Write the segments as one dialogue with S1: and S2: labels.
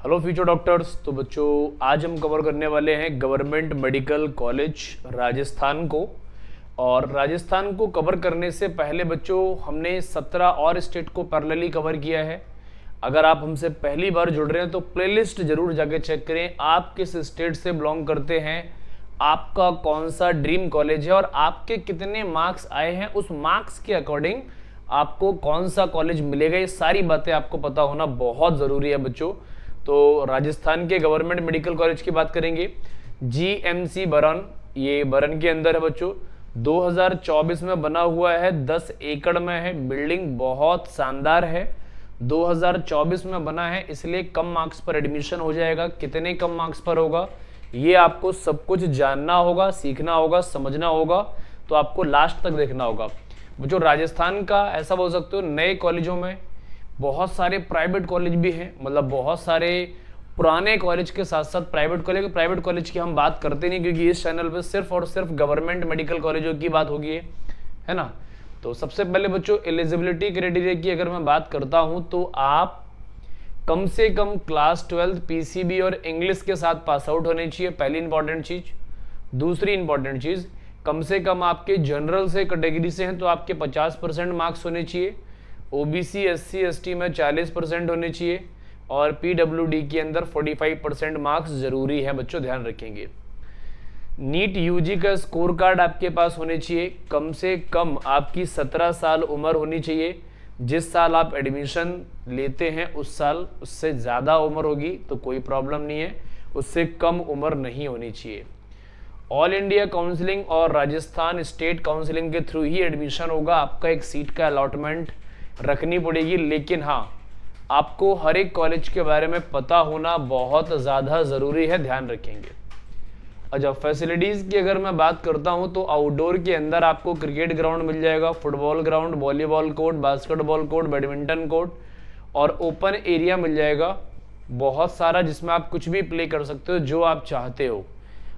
S1: Hello future doctors. तो बच्चों आज हम कवर करने वाले हैं गवर्नमेंट मेडिकल कॉलेज राजस्थान को। और राजस्थान को कवर करने से पहले बच्चों हमने 17 और स्टेट को पैरेलली कवर किया है। अगर आप हमसे पहली बार जुड़ रहे हैं तो प्लेलिस्ट जरूर जाके चेक करें, आप किस स्टेट से बिलोंग करते हैं, आपका कौन सा ड्रीम कॉलेज है और आपके कितने मार्क्स आए हैं, उस मार्क्स के अकॉर्डिंग आपको कौन सा कॉलेज मिलेगा। ये सारी बातें आपको पता होना बहुत ज़रूरी है बच्चों। तो राजस्थान के गवर्नमेंट मेडिकल कॉलेज की बात करेंगे। जीएमसी बरन, ये बरन के अंदर है बच्चों। 2024 में बना हुआ है, 10 एकड़ में है, बिल्डिंग बहुत शानदार है। 2024 में बना है इसलिए कम मार्क्स पर एडमिशन हो जाएगा। कितने कम मार्क्स पर होगा ये आपको सब कुछ जानना होगा, सीखना होगा, समझना होगा, तो आपको लास्ट तक देखना होगा बच्चों। राजस्थान का ऐसा बोल सकते हो नए कॉलेजों में बहुत सारे प्राइवेट कॉलेज भी हैं, मतलब बहुत सारे पुराने कॉलेज के साथ साथ प्राइवेट कॉलेज की हम बात करते नहीं, क्योंकि इस चैनल पे सिर्फ और सिर्फ गवर्नमेंट मेडिकल कॉलेजों की बात होगी है ना। तो सबसे पहले बच्चों एलिजिबिलिटी क्राइटेरिया की अगर मैं बात करता हूं तो आप कम से कम क्लास 12 पीसीबी और इंग्लिश के साथ पास आउट होने चाहिए, पहली इंपॉर्टेंट चीज। दूसरी इंपॉर्टेंट चीज, कम से कम आपके जनरल से कैटेगरी से हैं तो आपके 50% मार्क्स होने चाहिए। ओबीसी एससी एसटी में 40% होने चाहिए और पीडब्ल्यूडी के अंदर 45% मार्क्स जरूरी है बच्चों, ध्यान रखेंगे। नीट यूजी का स्कोर कार्ड आपके पास होने चाहिए। कम से कम आपकी 17 साल उम्र होनी चाहिए। जिस साल आप एडमिशन लेते हैं उस साल उससे ज़्यादा उम्र होगी तो कोई प्रॉब्लम नहीं है, उससे कम उम्र नहीं होनी चाहिए। ऑल इंडिया काउंसलिंग और राजस्थान स्टेट काउंसलिंग के थ्रू ही एडमिशन होगा। आपका एक सीट का अलॉटमेंट रखनी पड़ेगी, लेकिन हाँ आपको हर एक कॉलेज के बारे में पता होना बहुत ज़्यादा ज़रूरी है, ध्यान रखेंगे। अच्छा, फैसिलिटीज़ की अगर मैं बात करता हूँ तो आउटडोर के अंदर आपको क्रिकेट ग्राउंड मिल जाएगा, football ground, volleyball court, basketball court, badminton court और ओपन एरिया मिल जाएगा बहुत सारा, जिसमें आप कुछ भी प्ले कर सकते हो जो आप चाहते हो।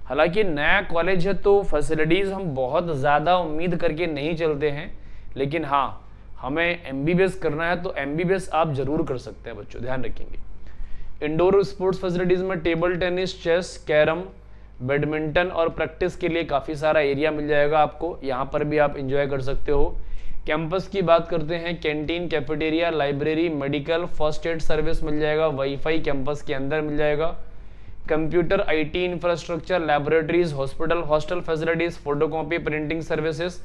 S1: हालांकि नया कॉलेज है तो फैसिलिटीज़ हम बहुत ज़्यादा उम्मीद करके नहीं चलते हैं, लेकिन हाँ हमें एमबीबीएस करना है तो एमबीबीएस आप जरूर कर सकते हैं बच्चों, ध्यान रखेंगे। इंडोर स्पोर्ट्स फैसिलिटीज़ में table tennis, chess, carrom, badminton और प्रैक्टिस के लिए काफ़ी सारा एरिया मिल जाएगा आपको, यहाँ पर भी आप इंजॉय कर सकते हो। कैंपस की बात करते हैं, canteen, cafeteria, library, medical, first aid service मिल जाएगा, वाईफाई कैंपस के अंदर मिल जाएगा, computer, IT infrastructure, laboratories, hospital, hostel facilities, photocopy, printing services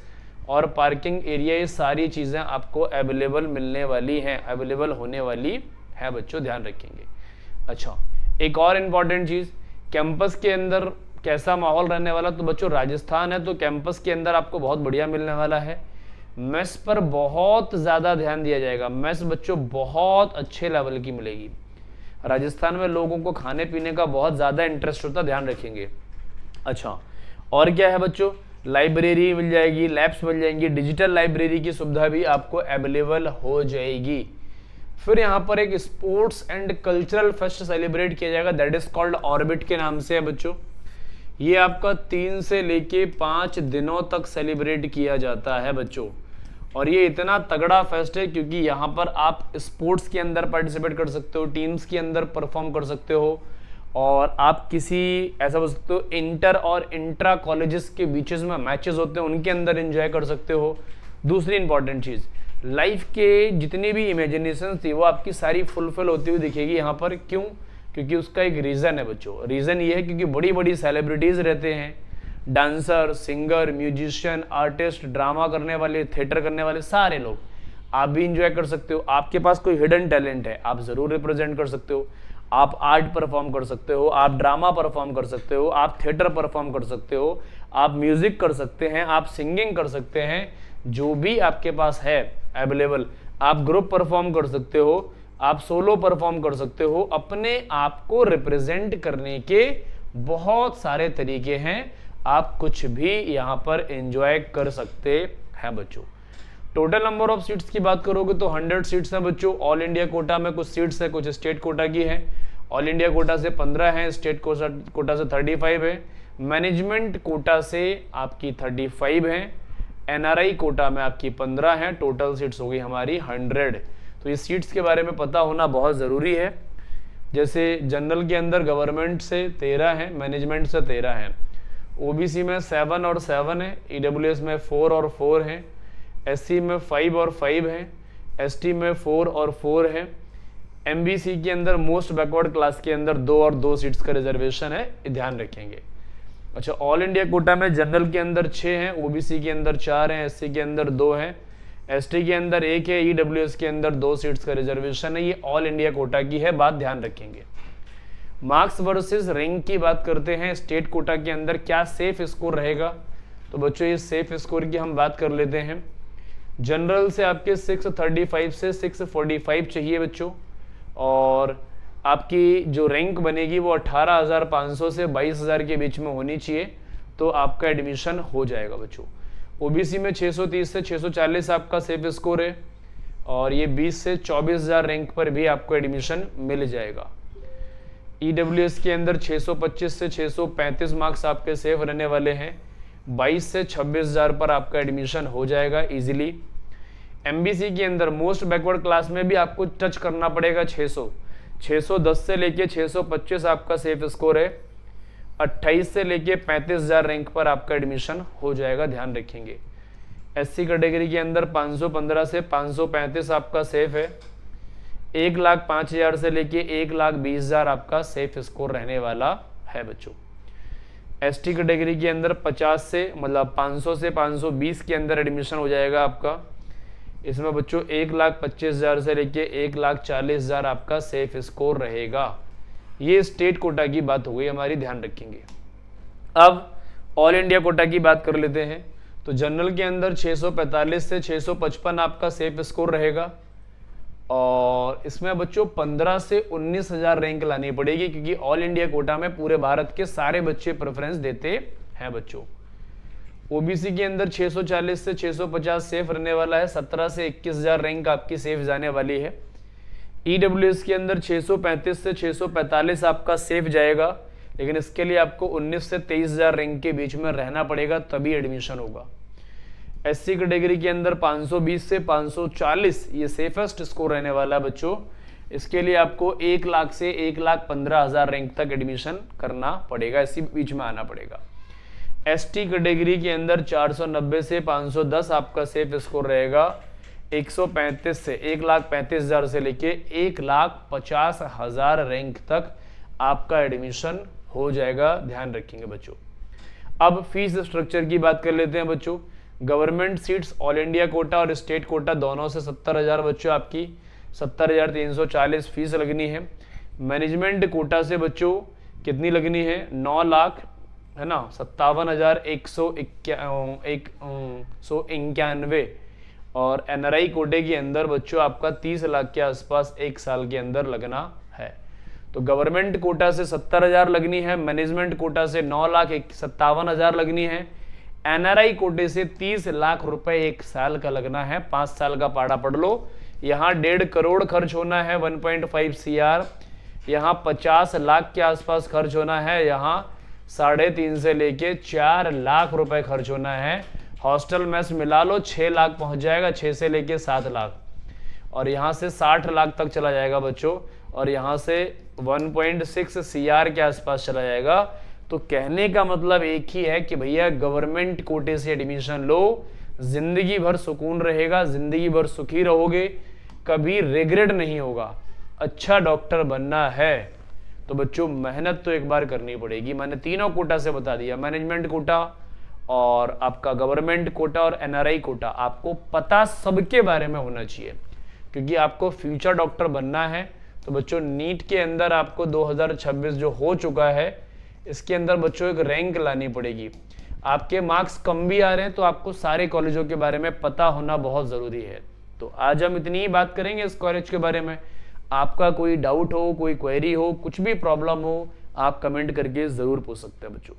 S1: और पार्किंग एरिया, ये सारी चीज़ें आपको अवेलेबल मिलने वाली हैं, अवेलेबल होने वाली है बच्चों, ध्यान रखेंगे। अच्छा, एक और इम्पॉर्टेंट चीज़, कैंपस के अंदर कैसा माहौल रहने वाला, तो बच्चों राजस्थान है तो कैंपस के अंदर आपको बहुत बढ़िया मिलने वाला है। मेस पर बहुत ज़्यादा ध्यान दिया जाएगा, मेस बच्चों बहुत अच्छे लेवल की मिलेगी। राजस्थान में लोगों को खाने पीने का बहुत ज़्यादा इंटरेस्ट होता है, ध्यान रखेंगे। अच्छा, और क्या है बच्चों, लाइब्रेरी मिल जाएगी, लैब्स मिल जाएंगी, डिजिटल लाइब्रेरी की सुविधा भी आपको अवेलेबल हो जाएगी। फिर यहाँ पर एक sports and cultural fest celebrate किया जाएगा, दैट इज कॉल्ड ऑर्बिट के नाम से है बच्चों। ये आपका 3 से लेके 5 दिनों तक सेलिब्रेट किया जाता है बच्चों, और ये इतना तगड़ा फेस्ट है क्योंकि यहाँ पर आप स्पोर्ट्स के अंदर पार्टिसिपेट कर सकते हो, टीम्स के अंदर परफॉर्म कर सकते हो, और आप किसी ऐसा बोल सकते हो इंटर और इंट्रा कॉलेजेस के बीचेस में मैचेस होते हैं उनके अंदर एंजॉय कर सकते हो। दूसरी इंपॉर्टेंट चीज़, लाइफ के जितनी भी इमेजिनेशन थी वो आपकी सारी फुलफिल होती हुई दिखेगी यहाँ पर। क्यों? क्योंकि उसका एक रीज़न है बच्चों। रीज़न ये है क्योंकि बड़ी बड़ी सेलिब्रिटीज़ रहते हैं, dancer, singer, musician, artist, drama करने वाले, थिएटर करने वाले, सारे लोग आप भी इंजॉय कर सकते हो। आपके पास कोई हिडन टैलेंट है आप ज़रूर रिप्रेजेंट कर सकते हो, आप आर्ट परफॉर्म कर सकते हो, आप ड्रामा परफॉर्म कर सकते हो, आप थिएटर परफॉर्म कर सकते हो, आप म्यूजिक कर सकते हैं, आप सिंगिंग कर सकते हैं, जो भी आपके पास है अवेलेबल, आप ग्रुप परफॉर्म कर सकते हो, आप सोलो परफॉर्म कर सकते हो। अपने आप को रिप्रेजेंट करने के बहुत सारे तरीके हैं, आप कुछ भी यहाँ पर एंजॉय कर सकते हैं बच्चों। टोटल नंबर ऑफ सीट्स की बात करोगे तो 100 सीट्स हैं बच्चों। ऑल इंडिया कोटा में कुछ सीट्स है, कुछ स्टेट कोटा की है। ऑल इंडिया कोटा से 15 है, स्टेट कोटा से 35 है, मैनेजमेंट कोटा से आपकी 35 है, एनआरआई कोटा में आपकी 15 है। टोटल सीट्स हो गई हमारी 100। तो ये सीट्स के बारे में पता होना बहुत ज़रूरी है। जैसे जनरल के अंदर गवर्नमेंट से 13 है, मैनेजमेंट से 13 है, ओबीसी में 7 और 7 है, ईडब्ल्यूएस में 4 और 4 है, एससी में 5 और 5 है, एसटी में 4 और 4 है, एमबीसी के अंदर मोस्ट बैकवर्ड क्लास के अंदर 2 और 2 सीट्स का रिजर्वेशन है, ये ध्यान रखेंगे। अच्छा, ऑल इंडिया कोटा में जनरल के अंदर 6 हैं, ओबीसी के अंदर 4 हैं, एससी के अंदर 2 हैं, एसटी के अंदर 1 है, ईडब्ल्यूएस के अंदर 2 सीट्स का रिजर्वेशन है। ये ऑल इंडिया कोटा की है, बात ध्यान रखेंगे। मार्क्स वर्सेस रैंक की बात करते हैं, स्टेट कोटा के अंदर क्या सेफ स्कोर रहेगा। तो बच्चों ये सेफ स्कोर की हम बात कर लेते हैं। जनरल से आपके 635 से 645 चाहिए बच्चों, और आपकी जो रैंक बनेगी वो 18,500 से 22,000 के बीच में होनी चाहिए, तो आपका एडमिशन हो जाएगा बच्चों। ओबीसी में 630 से 640 आपका सेफ स्कोर है, और ये 20 से 24,000 रैंक पर भी आपको एडमिशन मिल जाएगा। ईडब्ल्यूएस के अंदर 625 से 635 मार्क्स आपके सेफ रहने वाले हैं, 22 से 26,000 पर आपका एडमिशन हो जाएगा इजीली। एमबीसी के अंदर मोस्ट बैकवर्ड क्लास में भी आपको टच करना पड़ेगा 610 से लेके 625 आपका सेफ स्कोर है, 28 से लेके 35,000 रैंक पर आपका एडमिशन हो जाएगा, ध्यान रखेंगे। एससी कैटेगरी के अंदर 515 से 535 आपका सेफ है, 1,05,000 से लेके 1,20,000 आपका सेफ स्कोर रहने वाला है बच्चों। एसटी कैटेगरी के अंदर 50 से मतलब 500 से 520 के अंदर एडमिशन हो जाएगा आपका। इसमें बच्चों 1,25,000 से लेके 1,40,000 आपका सेफ स्कोर रहेगा। ये स्टेट कोटा की बात हो गई हमारी, ध्यान रखेंगे। अब ऑल इंडिया कोटा की बात कर लेते हैं। तो जनरल के अंदर 645 से 655 आपका सेफ स्कोर रहेगा, और इसमें बच्चों 15 से 19,000 रैंक लानी पड़ेगी, क्योंकि ऑल इंडिया कोटा में पूरे भारत के सारे बच्चे प्रेफरेंस देते हैं बच्चों। ओबीसी के अंदर 640 से 650 सेफ रहने वाला है, 17 से 21,000 रैंक आपकी सेफ जाने वाली है। ईडब्ल्यूएस के अंदर 635 से 645 आपका सेफ जाएगा, लेकिन इसके लिए आपको 19 से 23,000 रैंक के बीच में रहना पड़ेगा, तभी एडमिशन होगा। एससी कैटेगरी के अंदर 520 से 540 ये सेफेस्ट स्कोर रहने वाला है बच्चों। इसके लिए आपको 1 लाख से 1,15,000 रैंक तक एडमिशन करना पड़ेगा, इसी बीच में आना पड़ेगा। एसटी कैटेगरी के अंदर 490 से 510 आपका सेफ स्कोर रहेगा, 135 से 1,35,000 से लेके 1,50,000 रैंक तक आपका एडमिशन हो जाएगा, ध्यान रखेंगे बच्चों। अब फीस स्ट्रक्चर की बात कर लेते हैं बच्चों। Government seats all India quota और स्टेट कोटा दोनों से 70,000 बच्चों आपकी 70,340 फीस लगनी है। मैनेजमेंट कोटा से बच्चों कितनी लगनी है, 9 लाख है ना 57,191, और एनआरआई कोटे के अंदर बच्चों आपका 30 लाख के आसपास 1 साल के अंदर लगना है। तो गवर्नमेंट कोटा से 70,000 लगनी है, मैनेजमेंट कोटा से 9,57,000 लगनी है, एनआरआई कोटे से 30 लाख रुपए 1 साल का लगना है। 5 साल का पाड़ा पढ़ लो। यहाँ 1.5 करोड़ खर्च होना है, 1.5 CR, यहाँ 50 लाख के आसपास खर्च होना है, यहाँ 3.5 से लेके 4 लाख रुपए खर्च होना है। हॉस्टल मेस मिला लो 6 लाख पहुंच जाएगा, 6 से लेके 7 लाख, और यहाँ से 60 लाख तक चला जाएगा बच्चों, और यहाँ से 1.6 CR के आसपास चला जाएगा। तो कहने का मतलब एक ही है कि भैया गवर्नमेंट कोटे से एडमिशन लो, जिंदगी भर सुकून रहेगा, जिंदगी भर सुखी रहोगे, कभी रिग्रेट नहीं होगा। अच्छा डॉक्टर बनना है तो बच्चों मेहनत तो एक बार करनी पड़ेगी। मैंने तीनों कोटा से बता दिया, मैनेजमेंट कोटा और आपका गवर्नमेंट कोटा और एनआरआई कोटा, आपको पता सबके बारे में होना चाहिए, क्योंकि आपको फ्यूचर डॉक्टर बनना है। तो बच्चों नीट के अंदर आपको 2026 जो हो चुका है, इसके अंदर बच्चों एक रैंक लानी पड़ेगी। आपके मार्क्स कम भी आ रहे हैं तो आपको सारे कॉलेजों के बारे में पता होना बहुत ज़रूरी है। तो आज हम इतनी ही बात करेंगे इस कॉलेज के बारे में। आपका कोई डाउट हो, कोई क्वेरी हो, कुछ भी प्रॉब्लम हो, आप कमेंट करके ज़रूर पूछ सकते हैं बच्चों।